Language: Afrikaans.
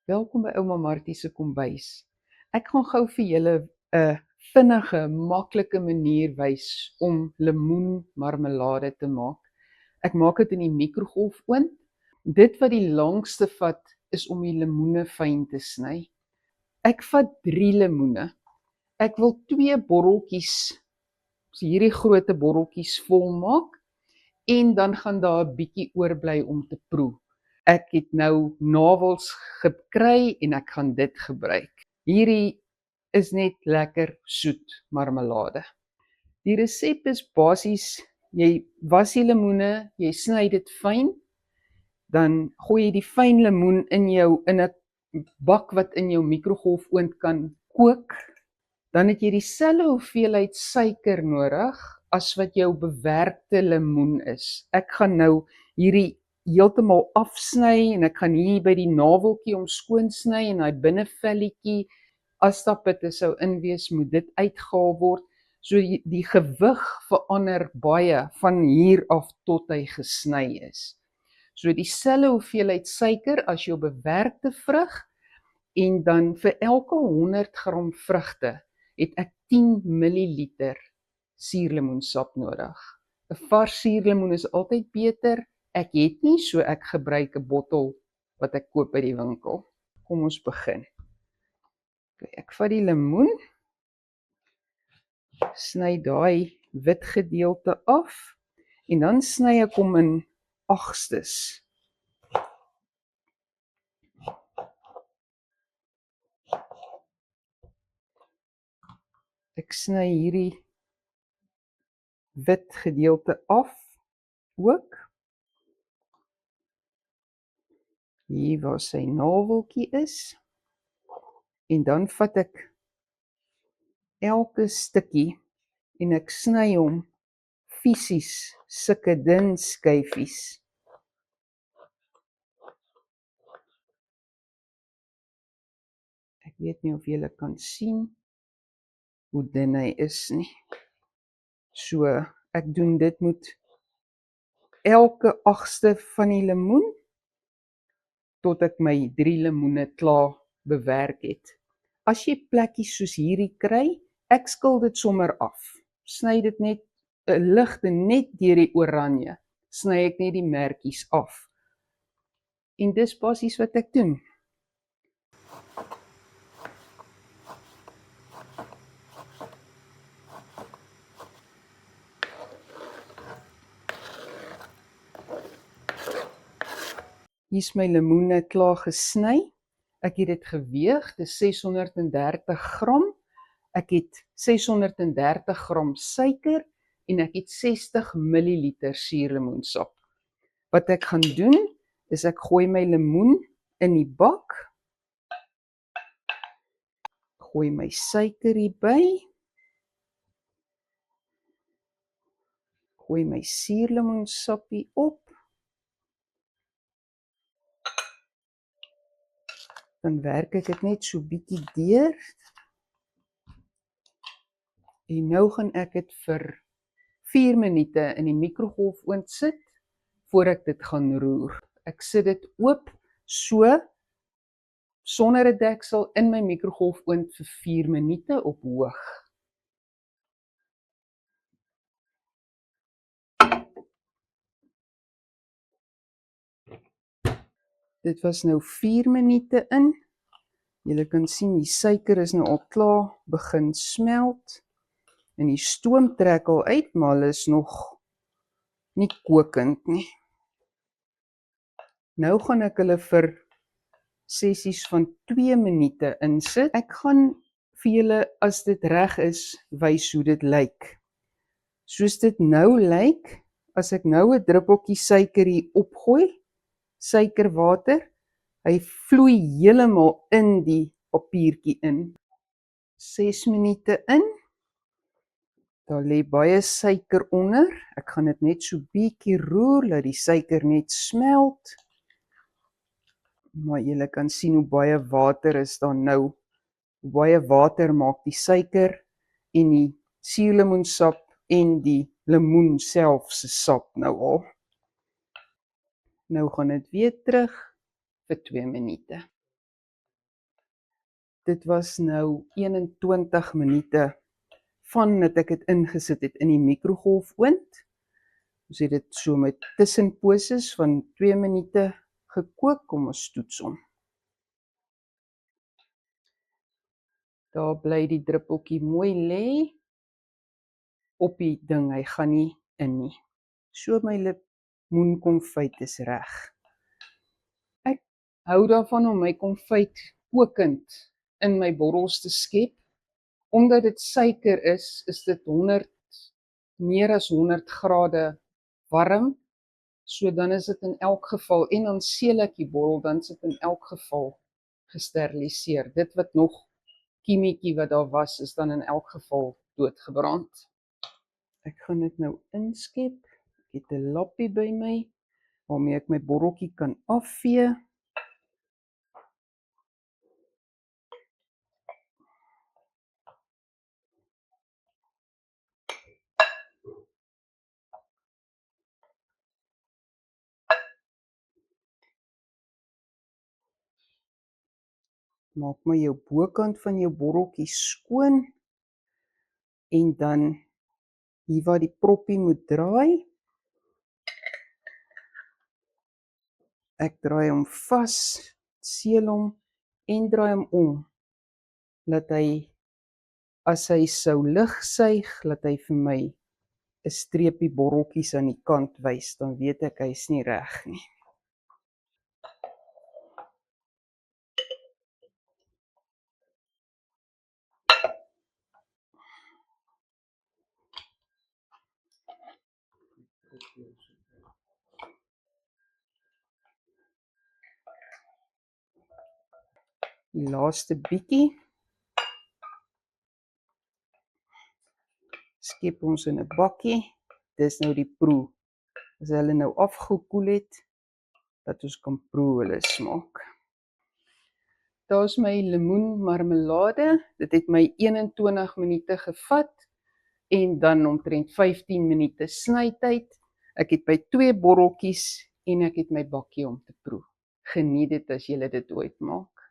Welkom by Ouma Martie se kombuis. Ek gaan gou vir julle 'n vinnige, maklike manier wys om lemoenmarmelade te maak. Ek maak dit in die mikrogolfoond. Dit wat die langste vat is om die lemoene fyn te sny. Ek vat 3 lemoene. Ek wil 2 botteltjies, so hierdie grootte botteltjies vol maak en dan gaan daar 'n bietjie oorbly om te proe. Ek het nou navels gekry en ek gaan dit gebruik. Hierdie is net lekker soet marmelade. Die resep is basies, jy was die lemoene, jy sny dit fyn, dan gooi jy die fyn lemoen in 'n bak wat in jou mikrogolfoond kan kook. Dan het jy dieselfde hoeveelheid suiker nodig as wat jou bewerkte lemoen is. Ek gaan nou hierdie heeltemal afsny en ek gaan hier by die naveltjie omskoon sny en daai binnevelletjie, as daar pitte sou inwees, moet dit uitgehaal word. So die gewig verander baie van hier af tot hy gesny is. So dieselfde hoeveelheid suiker as jou bewerkte vrug, en dan vir elke 100 gram vrugte het ek 10 milliliter suurlemoensap nodig. 'n Vars suurlemoen is altyd beter. Ek het nie, so ek gebruik 'n bottel wat ek koop by die winkel. Kom ons begin. Okay, ek vat die lemoen, sny daai wit gedeelte af en dan sny ek hom in agstes. Ek sny hierdie wit gedeelte af ook. Hier waar sy naveltjie is. En dan vat ek elke stukkie en ek sny hom fisies, sulke dun skyfies. Ek weet nie of julle kan sien hoe dun hy is nie. So, ek doen dit met elke agste van die lemoen, tot ek my 3 lemoene klaar bewerk het. As jy plekkies soos hierdie kry, ek skil dit sommer af. Sny dit net 'n ligte net deur die oranje. Sny ek net die merkies af. En dis basies wat ek doen. Hier is my lemoene klaar gesny. Ek het dit geweeg, dis 630 gram. Ek het 630 gram suiker en ek het 60 milliliter suurlemoensap. Wat ek gaan doen, is ek gooi my lemoen in die bak, gooi my suiker hierby, gooi my suurlemoensappie op, dan werk ek dit net so bietjie deur, en nou gaan ek dit vir 4 minute in die mikrogolfoond sit, voor ek dit gaan roer. Ek sit dit oop, so, sonder 'n deksel in my mikrogolfoond vir 4 minute op hoog. Dit was nou 4 minute in. Julle kan sien die suiker is nou al klaar begin smelt. En die stoom trek al uit, maar hulle is nog nie kokend nie. Nou gaan ek hulle vir sessies van 2 minute insit. Ek gaan vir julle, as dit reg is, wys hoe dit lyk. Soos dit nou lyk, as ek nou 'n druppeltjie suiker hier opgooi, suikerwater, hy vloei heeltemal in die papiertjie in. 6 minute in, daar lê baie suiker onder. Ek gaan dit net so bietjie roer, laat die suiker net smelt. Maar julle kan sien hoe baie water is daar nou. Hoe baie water maak die suiker en die suurlemoensap en die lemoen self se sap nou al. Nou gaan dit weer terug vir 2 minute. Dit was nou 21 minute van dat ek dit ingesit het in die mikrogolfoond. Ons het dit so met tussenposes van 2 minute gekook, kom ons toets hom. Daar bly die druppeltjie mooi lê op die ding, hy gaan nie in nie. So my lemoenkonfyt is reg. Ek hou daarvan om my konfyt kokend in my borrels te skep. Omdat dit suiker is dit meer as 100 grade warm. So dan is dit in elk geval, en dan seël ek die borrel, dan is dit in elk geval gesteriliseer. Dit wat nog kiemietjie wat daar was, is dan in elk geval doodgebrand. Ek gaan dit nou inskep. Ek het 'n lappie by my, waarmee ek my borreltjie kan afvee. Maak maar jou bokant van jou borreltjie skoon, en dan hier waar die proppie moet draai, ek draai hom vas, seël hom en draai hom om, dat hy, as hy sou lig suig, laat hy vir my 'n streepie borreltjies aan die kant wys, dan weet ek hy's nie reg nie. Die laaste bietjie skep ons in 'n bakkie. Dis nou die proe. As hulle nou afgekoel het, dat ons kan proe hulle smaak. Daar's my lemoenmarmelade. Dit het my 21 minute gevat en dan omtrent 15 minute snytyd. Ek het by 2 borreltjies en ek het my bakkie om te proe. Geniet dit as julle dit ooit maak.